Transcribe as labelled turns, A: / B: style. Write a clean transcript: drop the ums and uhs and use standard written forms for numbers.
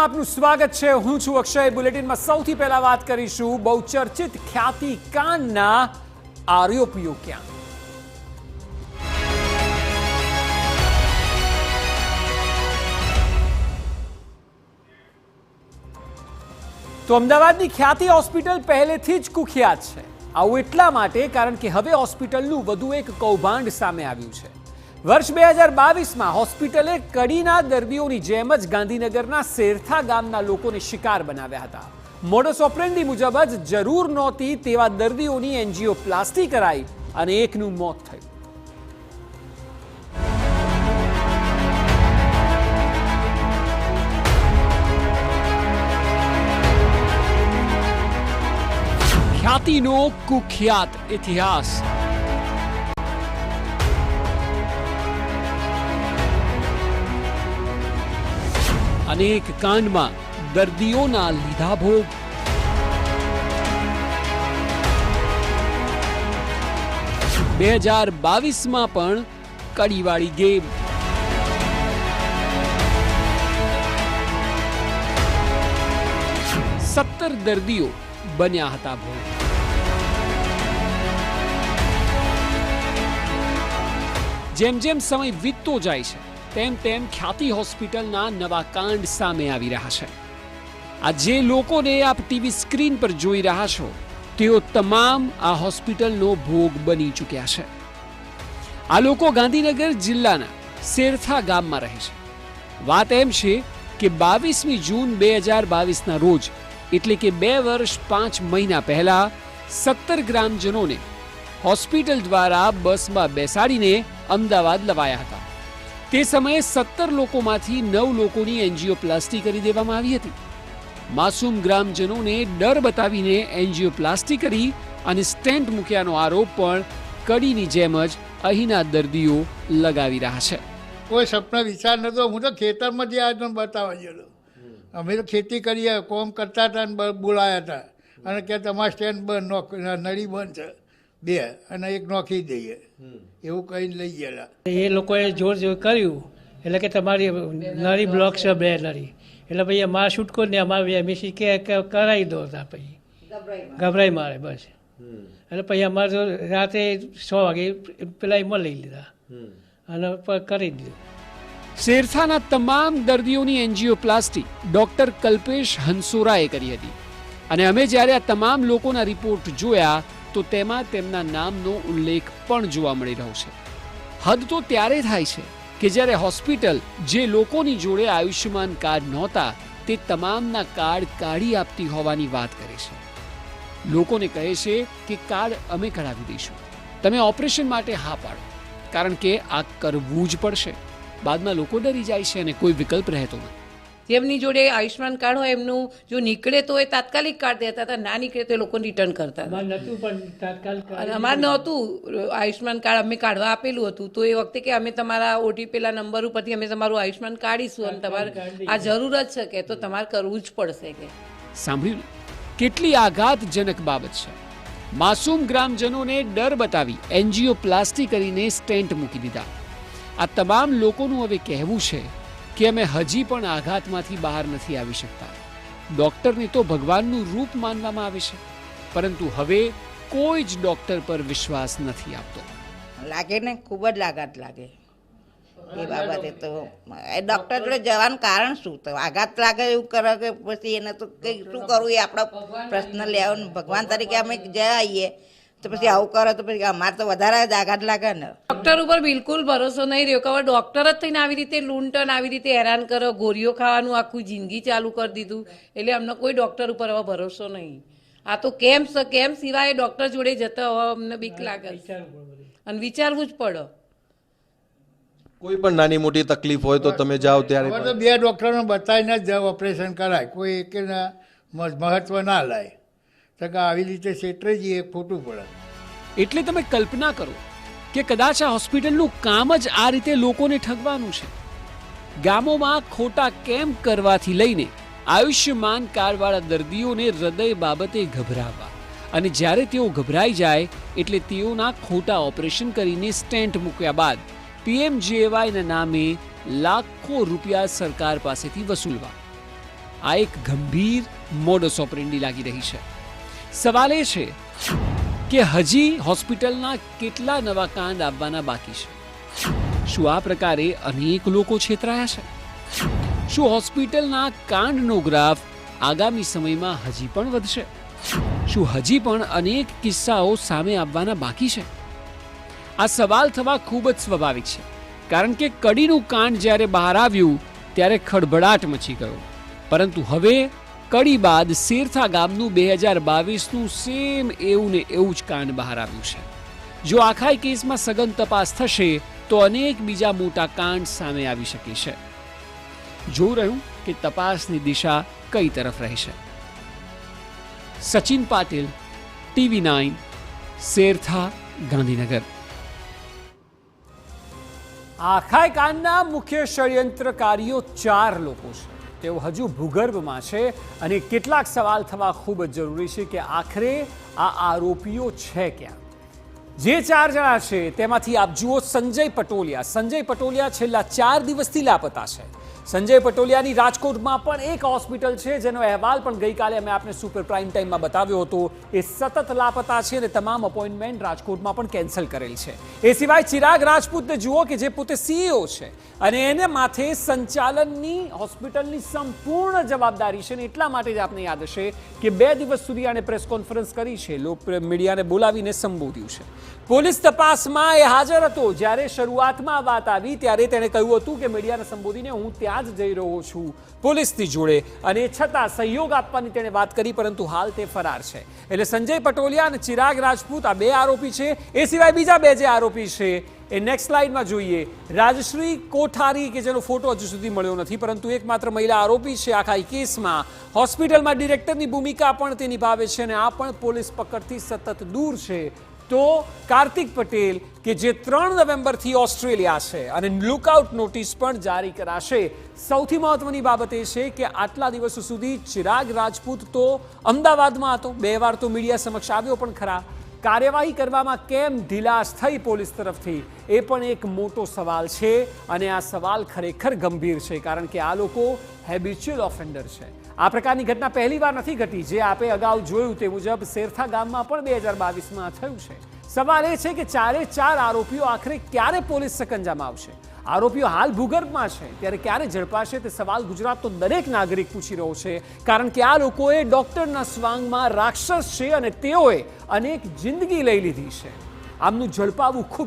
A: આપનું સ્વાગત છે। હું છું અક્ષય। બુલેટિનમાં સૌથી પહેલા વાત કરીશું બહુચર્ચિત ખ્યાતિ કાંડના આરોપીઓ ક્યાં। તો અમદાવાદની ખ્યાતિ હોસ્પિટલ પહેલેથી જ કુખ્યાત છે। આવું એટલા માટે કારણ કે હવે હોસ્પિટલનું વધુ એક કૌભાંડ સામે આવ્યું છે। વર્ષ 2022માં હોસ્પિટલે કડીના દર્દીઓની જેમ જ ગાંધીનગરના શેરથા ગામના લોકોને શિકાર બનાવ્યા હતા। મોડસ ઓપરેન્ડી મુજબ જ જરૂર નહોતી તેવા દર્દીઓની એન્જિયોપ્લાસ્ટી કરાઈ અને એકનું મોત થયું। ખ્યાતિનો કુખ્યાત ઇતિહાસ। અનેક કાંડમાં દર્દીઓના લીધા ભોગ। બે 2022માં પણ કડીવાળી ગેમ। સત્તર દર્દીઓ બન્યા હતા ભોગ। જેમ જેમ સમય વીતતો જાય છે તેમ તેમ ખ્યાતિ હોસ્પિટલના નવા કાંડ સામે આવી રહ્યા છે। આ જે લોકોને આપ ટીવી સ્ક્રીન પર જોઈ રહ્યા છો તેઓ તમામ આ હોસ્પિટલનો ભોગ બની ચૂક્યા છે। આ લોકો ગાંધીનગર જિલ્લાના શેરથા ગામમાં રહે છે। વાત એમ છે કે 22મી જૂન 2022ના રોજ એટલે કે 2 વર્ષ 5 મહિના પહેલા 17 ગ્રામજનોને હોસ્પિટલ દ્વારા બસમાં બેસાડીને અમદાવાદ લવાયા હતા। તે સમયે 17 લોકોમાંથી 9 લોકોની એન્જિયોપ્લાસ્ટી કરી દેવામાં આવી હતી। માસૂમ ગ્રામજનોને ડર બતાવીને એન્જિયોપ્લાસ્ટી કરી અને સ્ટેન્ટ મૂક્યાનો આરોપ પણ કડીની જેમ જ અહીંના દર્દીઓ લગાવી રહ્યા છે।
B: કોઈ સપના વિચાર નતો। હું તો ખેતરમાંથી આવ્યો બતાવવા ગયેલો। અમે તો ખેતી કરીએ કોમ કરતા હતા ને બોલાયા હતા અને કે તમારા સ્ટેન્ડ બંધ નળી બંધ છે 2 અને 1 નોખી દઈએ એવું કહીને લઈ ગયેલા।
C: એ લોકોએ જોર જોર કર્યું એટલે કે તમારી નળી બ્લોક છે 2 નળી એટલે ભાઈ અમારા છૂટકો ને અમારે એમએસી કે કરાવી દો હતા। પછી ગભરાઈ મારે બસ એટલે પછી અમારે તો રાતે 6 વાગે પેલા એમાં લઈ લીધા અને કરી દીધું।
A: શેરથાના તમામ દર્દીઓની એન્જિયોપ્લાસ્ટી ડોક્ટર કલ્પેશ હંસોરાએ કરી હતી અને અમે જ્યારે આ તમામ લોકોના રિપોર્ટ જોયા તો તેમાં તેમના નામનો ઉલ્લેખ પણ જોવા મળી રહ્યો છે। હદ તો ત્યારે થાય છે કે જ્યારે હોસ્પિટલ જે લોકોની જોડે આયુષ્યમાન કાર્ડ નહોતા તે તમામના કાર્ડ કાઢી આપતી હોવાની વાત કરે છે। લોકોને કહે છે કે કાર્ડ અમે કઢાવી દઈશું, તમે ઓપરેશન માટે હા પાડો, કારણ કે આ કરવું જ પડશે। બાદમાં લોકો ડરી જાય છે અને કોઈ વિકલ્પ રહેતો નથી।
D: જેમની જોડે આયુષ્યમાન કાર્ડ હોય એમનું જો નીકળે તો એ તાત્કાલિક કાર્ડ દેતા હતા, ના નીકળે તો એ લોકો રિટર્ન કરતા હતા। અમારે નહોતું આયુષ્યમાન કાર્ડ, અમે કાઢવા આપેલું હતું તો એ વખતે કે અમે તમારા ઓટીપીલા નંબર ઉપરથી અમે તમારું આયુષ્યમાન કાઢીશું અને તમારે આ જરૂરત છે કે તો તમારે કરવું જ પડશે કે।
A: સાંભળ્યું કેટલી આઘાતજનક બાબત છે। માસૂમ ગ્રામજનોને ડર બતાવી એન્જિયોપ્લાસ્ટી કરીને સ્ટેન્ટ મૂકી દીધા। આ તમામ લોકોનું હવે કહેવું છે કે અમે હજી પણ આઘાતમાંથી બહાર નથી આવી શકતા। ડોક્ટરને તો ભગવાનનું રૂપ માનવામાં આવે છે, પરંતુ હવે કોઈ જ ડોક્ટર પર વિશ્વાસ નથી આપતો।
E: લાગે ને ખૂબ જ આઘાત લાગે એ બાબતે। તો એ ડૉક્ટર જોડે જવાનું કારણ શું? તો આઘાત લાગે એવું કરે કે પછી એને તો કંઈ શું કરવું એ આપણો પ્રશ્ન લેવો ને ભગવાન તરીકે અમે જઈએ તો પછી આવું કરે તો પછી અમારે તો વધારે જ આઘાત લાગે ને।
D: ડૉક્ટર ઉપર બિલકુલ ભરોસો નહીં રહ્યો કે હવે ડૉક્ટર જ થઈને આવી રીતે લૂંટન આવી રીતે હેરાન કરો, ગોળીઓ ખાવાનું આખું જિંદગી ચાલુ કરી દીધું એટલે અમને કોઈ ડૉક્ટર ઉપર હવે ભરોસો નહીં। આ તો કેમ સિવાય ડૉક્ટર જોડે જતા હવે અમને બીક લાગે અને વિચારવું જ પડે।
F: કોઈ પણ નાની મોટી તકલીફ હોય તો તમે જાઓ ત્યારે
B: હવે તો 2 ડૉક્ટરને બતાવીને જ ઓપરેશન કરાય, કોઈ એક મહત્વ ના લાય તો કે આવી રીતે શેઠરેજી એક ખોટું પડે।
A: એટલે તમે કલ્પના કરો કે કદાચ આ હોસ્પિટલનું કામ જ આ રીતે લોકોને ઠગવાનું છે। ગામોમાં ખોટા કેમ્પ કરવાથી લઈને આયુષ્યમાન કાર્ડવાળા દર્દીઓને હૃદય બાબતે ગભરાવવા અને જ્યારે તેઓ ગભરાઈ જાય એટલે તેઓના ખોટા ઓપરેશન કરીને સ્ટેન્ટ મૂક્યા બાદ પીએમજેએવાયના નામે લાખો રૂપિયા સરકાર પાસેથી વસૂલવા। આ એક ગંભીર મોડસ ઓપરેન્ડી લાગી રહી છે. સવાલ એ છે કે હજી હોસ્પિટલના કેટલા નવા કાંડ આવવાના બાકી છે? શું આ પ્રકારે અનેક લોકો છેતરાયા છે? શું હોસ્પિટલના કાંડનો ગ્રાફ આગામી સમયમાં હજી પણ વધશે? શું હજી પણ અનેક કિસ્સાઓ સામે આવવાના બાકી છે? આ સવાલ થવા ખૂબ જ સ્વાભાવિક છે, કારણ કે કડીનું કાંડ જ્યારે બહાર આવ્યું ત્યારે ખળભળાટ મચી ગયો. પરંતુ હવે કડી બાદ શેરથા ગામનું 2022નું સેમ એવું ને એવું જ કાંડ બહાર આવ્યું છે. જો આખા કેસમાં સઘન તપાસ થશે તો અનેક બીજા મોટા કાંડ સામે આવી શકે છે. જોઈ રહ્યું કે તપાસની દિશા કઈ તરફ રહેશે. સચિન પાટીલ, TV9, શેરથા, ગાંધીનગર. આખા કાંડના મુખ્ય ષડયંત્રકારીઓ 4 લોકો છે. તેઓ હજુ ભૂગર્ભમાં છે અને કેટલાક સવાલ થવા ખૂબ જ જરૂરી છે કે આખરે આ આરોપીઓ છે ક્યાં? જે 4 જણા છે તેમાંથી આપ જુઓ સંજય પટોલિયા. સંજય પટોલિયા છેલ્લા 4 દિવસથી લાપતા છે. સંજય પટોલિયાની રાજકોટમાં પણ એક હોસ્પિટલ છે જેનો અહેવાલ પણ ગઈકાલે અમે આપને સુપર પ્રાઇમ ટાઈમમાં બતાવ્યો હતો. એ સતત લાપતા છે અને તમામ અપોઇન્ટમેન્ટ રાજકોટમાં પણ કેન્સલ કરેલ છે. એ સિવાય ચિરાગ રાજપૂતને જુઓ કે જે પોતે CEO છે અને એને માથે સંચાલનની હોસ્પિટલની સંપૂર્ણ જવાબદારી છે. અને એટલા માટે જ આપને યાદ હશે કે 2 દિવસ સુધી આને પ્રેસ કોન્ફરન્સ કરી છે, મીડિયાને બોલાવીને સંબોધ્યું છે. પોલીસ તપાસમાં એ હાજર હતો. જ્યારે શરૂઆતમાં વાત આવી ત્યારે તેણે કહ્યું હતું કે મીડિયાને સંબોધીને હું ત્યાં જ જઈ રહ્યો છું પોલીસની જોડે, અને છતાં સહયોગ આપવાની તેણે વાત કરી, પરંતુ હાલ તે ફરાર છે. એટલે સંજય પટોલિયા અને ચિરાગ રાજપૂત આ 2 આરોપી છે. એ સિવાય બીજા 2 જે આરોપી છે એ નેક્સ્ટ સ્લાઇડમાં જોઈએ. રાજશ્રી કોઠારી કે જેનો ફોટો હજુ સુધી મળ્યો નથી, પરંતુ એકમાત્ર મહિલા આરોપી છે આખા કેસમાં. હોસ્પિટલમાં ડિરેક્ટરની ભૂમિકા પણ તે નિભાવે છે અને આ પણ પોલીસ પકડથી સતત દૂર છે. તો કાર્તિક પટેલ કે જે 3 નવેમ્બરથી ઓસ્ટ્રેલિયા છે અને લુકઆઉટ નોટિસ પણ જારી કરાશે. સૌથી મહત્વની બાબત એ છે કે આટલા દિવસો સુધી ચિરાગ રાજપૂત તો અમદાવાદમાં હતો, 2 વાર તો મીડિયા સમક્ષ આવ્યો પણ ખરા. કાર્યવાહી કરવામાં કેમ ઢીલાશ થઈ પોલીસ તરફથી એ પણ એક મોટો સવાલ છે. અને આ સવાલ ખરેખર ગંભીર છે, કારણ કે આ લોકો હેબિચ્યુઅલ ઓફેન્ડર છે. આ પ્રકારની ઘટના પહેલી વાર નથી ઘટી. જે આપે અગાઉ જોયું તે મુજબ શેરથા ગામમાં પણ 2022માં થયું છે. સવાલ એ છે કે 4 આરોપીઓ આખરે ક્યારે પોલીસ સકંજામાં આવશે? આરોપીઓ હાલ ભૂગર્ભમાં છે, ત્યારે ક્યારે ઝડપાશે તે સવાલ ગુજરાતનો દરેક નાગરિક પૂછી રહ્યો છે. કારણ કે આ લોકોએ ડોક્ટરના સ્વાંગમાં રાક્ષસ છે અને તેઓએ અનેક જિંદગી લઈ લીધી છે. આમનું ઝડપાવવું ખૂબ